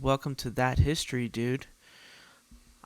welcome to That History, dude.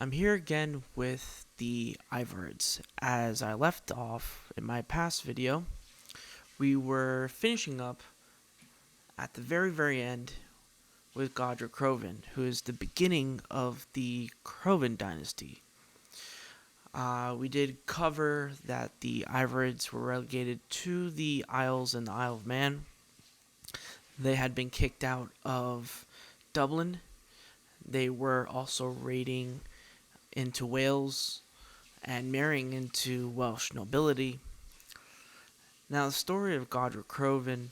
I'm here again with the Ivorids. As I left off in my past video, we were finishing up at the very end with Godred Crovan, who is the beginning of the Crovan Dynasty. We did cover that the Ivorids were relegated to the Isles and the Isle of Man. They had been kicked out of Dublin. They were also raiding into Wales and marrying into Welsh nobility. Now, the story of Godred Crovan,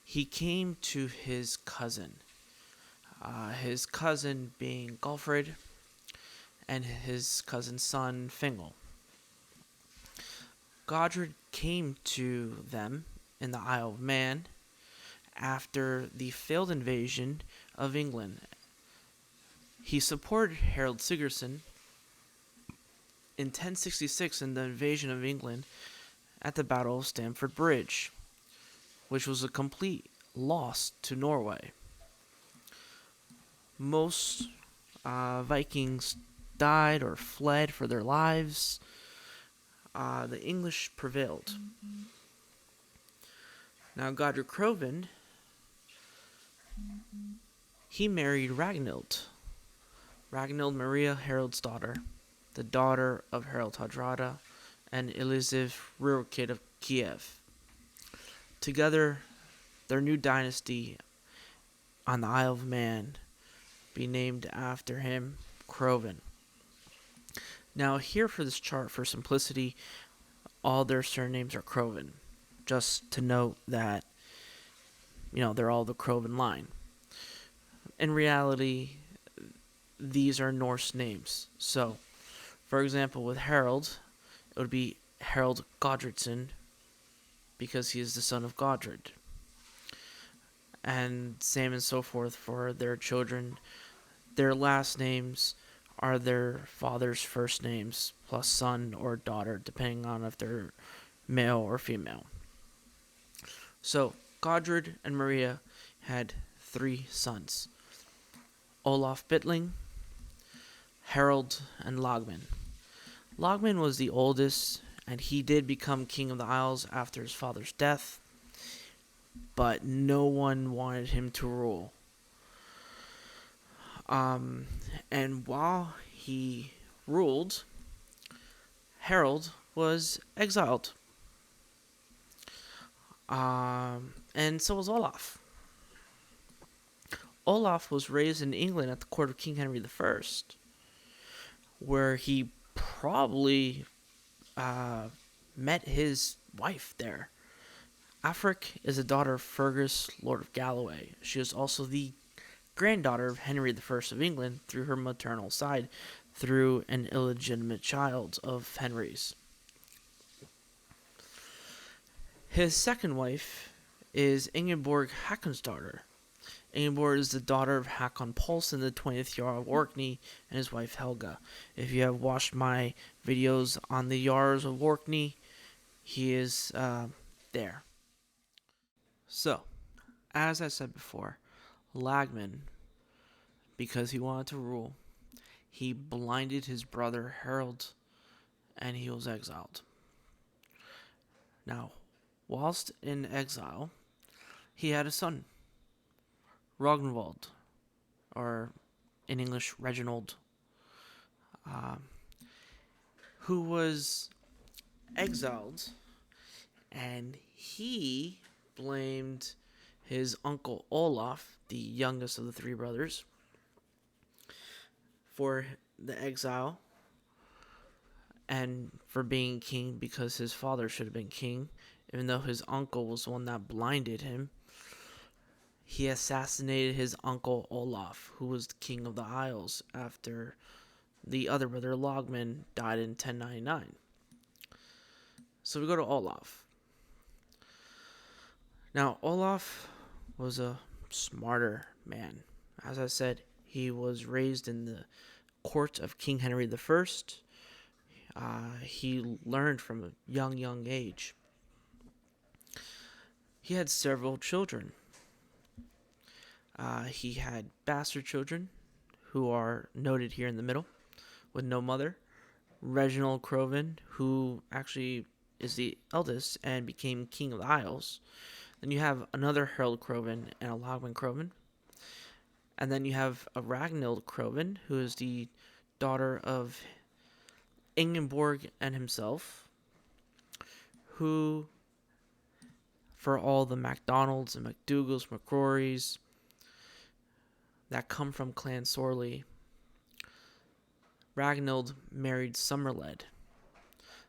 he came to his cousin being Godred, and his cousin's son, Fingal. Godred came to them in the Isle of Man after the failed invasion of England. He supported Harold Sigurdsson in 1066 in the invasion of England at the Battle of Stamford Bridge, which was a complete loss to Norway. Most Vikings died or fled for their lives. The English prevailed. Now, Godred Crovan, he married Ragnhild Maria, Harold's daughter, the daughter of Harold Hardrada and Elizabeth Rurikid of Kiev. Together, their new dynasty on the Isle of Man be named after him, Crovan. Now, here for this chart, for simplicity, all their surnames are Crovan. Just to note that, they're all the Crovan line. In reality, these are Norse names. So, for example, with Harold, it would be Harold Godredsson, because he is the son of Godred. And same and so forth for their children. Their last names are their father's first names, plus son or daughter, depending on if they're male or female. So, Godred and Maria had 3 sons: Olaf Bitling, Harold, and Lagman. Lagman was the oldest, and he did become king of the Isles after his father's death, but no one wanted him to rule. And while he ruled, Harold was exiled. And so was Olaf. Olaf was raised in England at the court of King Henry I, where he probably met his wife there. Afric is a daughter of Fergus, Lord of Galloway. She is also the granddaughter of Henry I of England through her maternal side, through an illegitimate child of Henry's. His second wife is Ingeborg Hakonsdottir. Ingeborg is the daughter of Hakon Paulson, the 20th Jarl of Orkney, and his wife Helga. If you have watched my videos on the Jarls of Orkney, he is there. So, as I said before, Lagman, because he wanted to rule, he blinded his brother Harold, and he was exiled. Now, whilst in exile, he had a son, Ragnvald, or in English, Reginald, who was exiled, and he blamed his uncle Olaf, the youngest of the 3 brothers, for the exile and for being king, because his father should have been king, even though his uncle was the one that blinded him. He assassinated his uncle Olaf, who was the king of the Isles, after the other brother Lagman died in 1099. So we go to Olaf. Now, Olaf was a smarter man. As I said, he was raised in the court of King Henry I. He learned from a young age. He had several children. He had bastard children who are noted here in the middle with no mother. Reginald Crovan, who actually is the eldest and became king of the Isles. Then you have another Harold Crovan and a Logman Crovan. And then you have a Ragnhild Crovan, who is the daughter of Ingeborg and himself, who, for all the MacDonalds and MacDougals, McCrorys that come from Clan Sorley, Ragnhild married Somerled.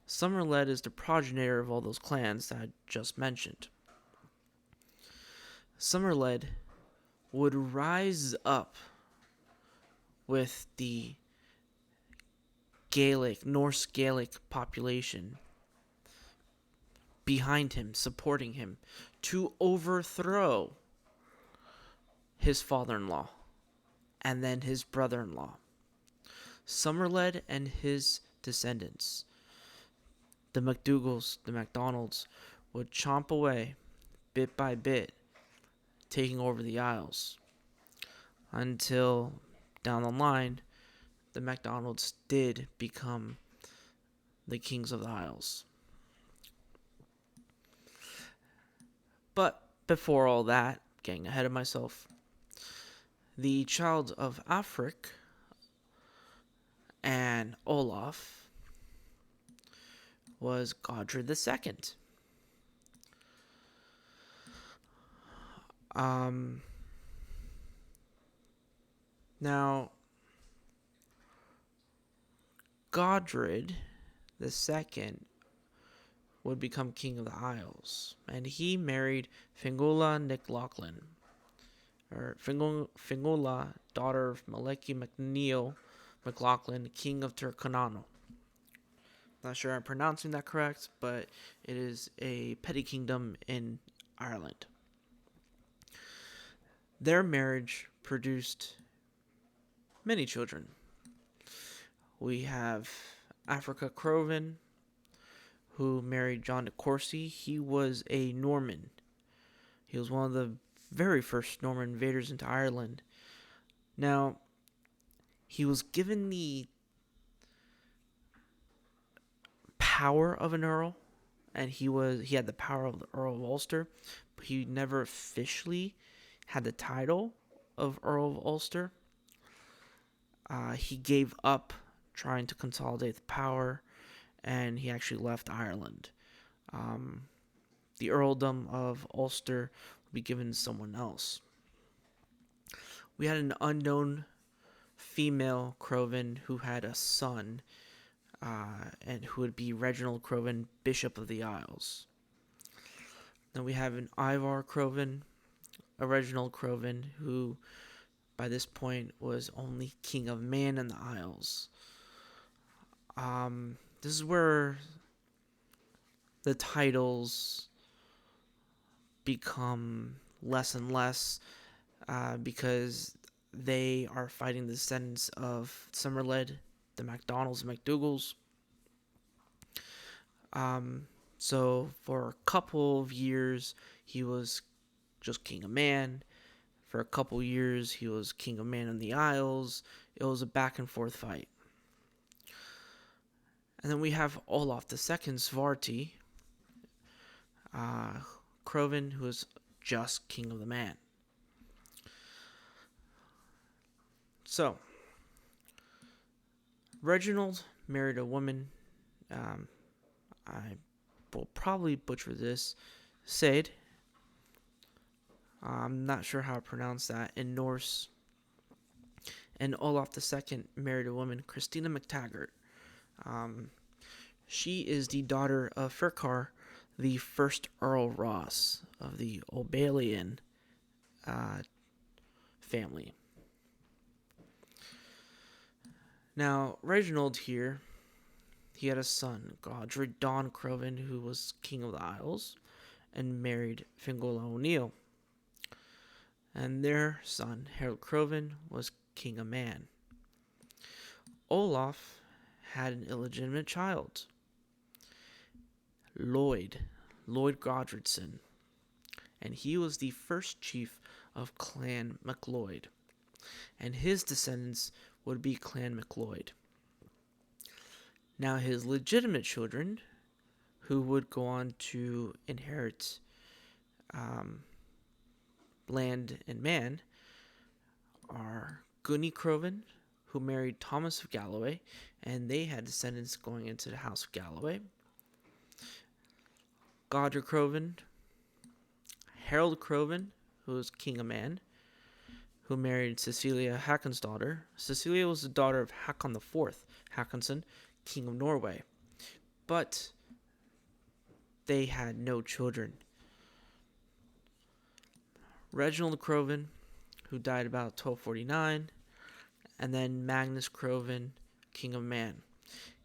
Somerled is the progenitor of all those clans that I just mentioned. Somerled would rise up with the Norse-Gaelic population behind him, supporting him, to overthrow his father-in-law and then his brother-in-law. Somerled and his descendants, the MacDougals, the MacDonalds, would chomp away, bit by bit, taking over the Isles, until, down the line, the MacDonalds did become the kings of the Isles. But before all that, getting ahead of myself, the child of Afric and Olaf was Godred II. Now, Godred II would become king of the Isles, and he married Fingula Nic Lachlan, or Fingula, daughter of Maleki MacNeil MacLachlan, king of Tyrconnell. Not sure I'm pronouncing that correct, but it is a petty kingdom in Ireland. Their marriage produced many children. We have Africa Crovan, who married John de Courcy. He was a Norman. He was one of the very first Norman invaders into Ireland. Now, he was given the power of an earl, and he had the power of the Earl of Ulster, but he never officially had the title of Earl of Ulster. He gave up trying to consolidate the power, and he actually left Ireland. The earldom of Ulster would be given to someone else. We had an unknown female Crovan who had a son, and who would be Reginald Crovan, Bishop of the Isles. Then we have an Ivar Crovan, a Reginald Crovan, who by this point was only King of Mann and the Isles. This is where the titles become less and less, because they are fighting the descendants of Somerled, the MacDonalds and MacDougals. So for a couple of years, he was just King of Mann. For a couple of years, he was King of Mann in the Isles. It was a back and forth fight. And then we have Olaf II Svarti, Crovan, who is just King of the Mann. So, Reginald married a woman, I will probably butcher this, Said. I'm not sure how to pronounce that in Norse. And Olaf II married a woman, Christina MacTaggart. She is the daughter of Ferchar, the first Earl Ross of the Obalian family. Now, Reginald here, he had a son, Godred Crovan, who was King of the Isles, and married Fingula O'Neill. And their son, Harold Crovan, was King of Mann. Olaf had an illegitimate child, Lloyd Godredson, and he was the first chief of Clan MacLeod. and his descendants would be Clan MacLeod. Now his legitimate children, who would go on to inherit land and man, are Gunny Crovan, who married Thomas of Galloway, and they had descendants going into the House of Galloway. Godred Crovan, Harold Crovan, who was King of Mann, who married Cecilia Hakon's daughter. Cecilia was the daughter of Hakon IV Hakonson, King of Norway, but they had no children. Reginald Crovan, who died about 1249, and then Magnus Crovan, King of Mann.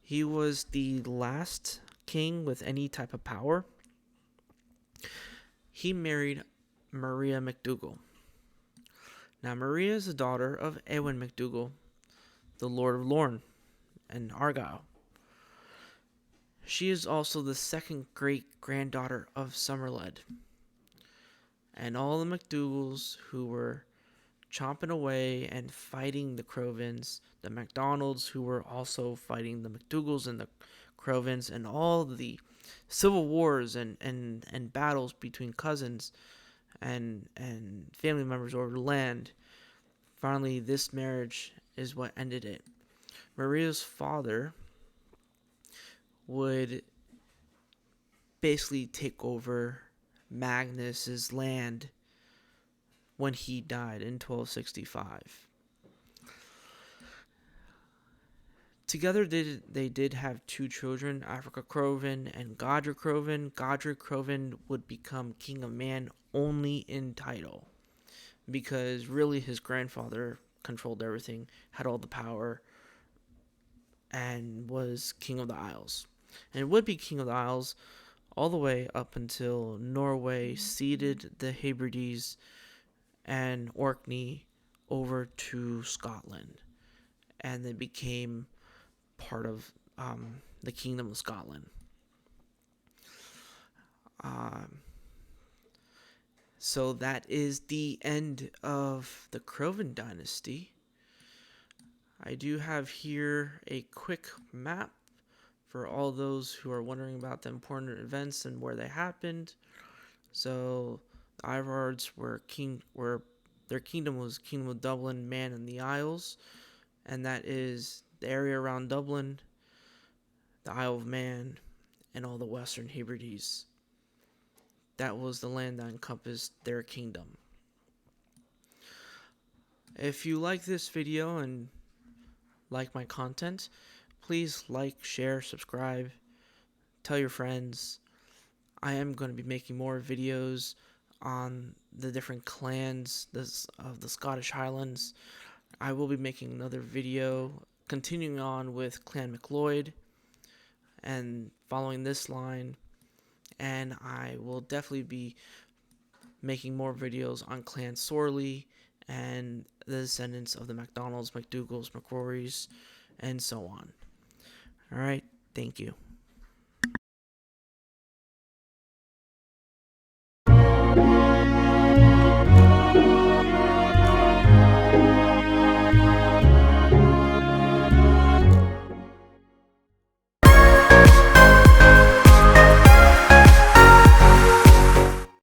He was the last king with any type of power. He married Maria MacDougall. Now, Maria is the daughter of Eowyn MacDougall, the Lord of Lorne and Argyll. She is also the second great-granddaughter of Somerled. And all the MacDougalls who were chomping away and fighting the Crovans, the MacDonalds who were also fighting the MacDougalls and the Crovans, and all the civil wars and battles between cousins and family members over land. Finally, this marriage is what ended it. Maria's father would basically take over Magnus's land when he died in 1265. Together they did have two children, Africa Crovan and Godred Crovan. Godred Crovan would become King of Mann only in title, because really his grandfather controlled everything, had all the power, and was King of the Isles. And would be King of the Isles all the way up until Norway ceded the Hebrides and Orkney over to Scotland, and they became part of the Kingdom of Scotland. So that is the end of the Crovan Dynasty. I do have here a quick map for all those who are wondering about the important events and where they happened. So the Ivards their kingdom was Kingdom of Dublin, Man, and the Isles, and that is the area around Dublin, the Isle of Man, and all the Western Hebrides. That was the land that encompassed their kingdom. If you like this video and like my content, please like, share, subscribe, tell your friends. I am going to be making more videos on the different clans of the Scottish Highlands. I will be making another video continuing on with Clan MacLeod and following this line, and I will definitely be making more videos on Clan Sorley and the descendants of the MacDonalds, MacDougalls, McRorys, and so on. Alright, thank you.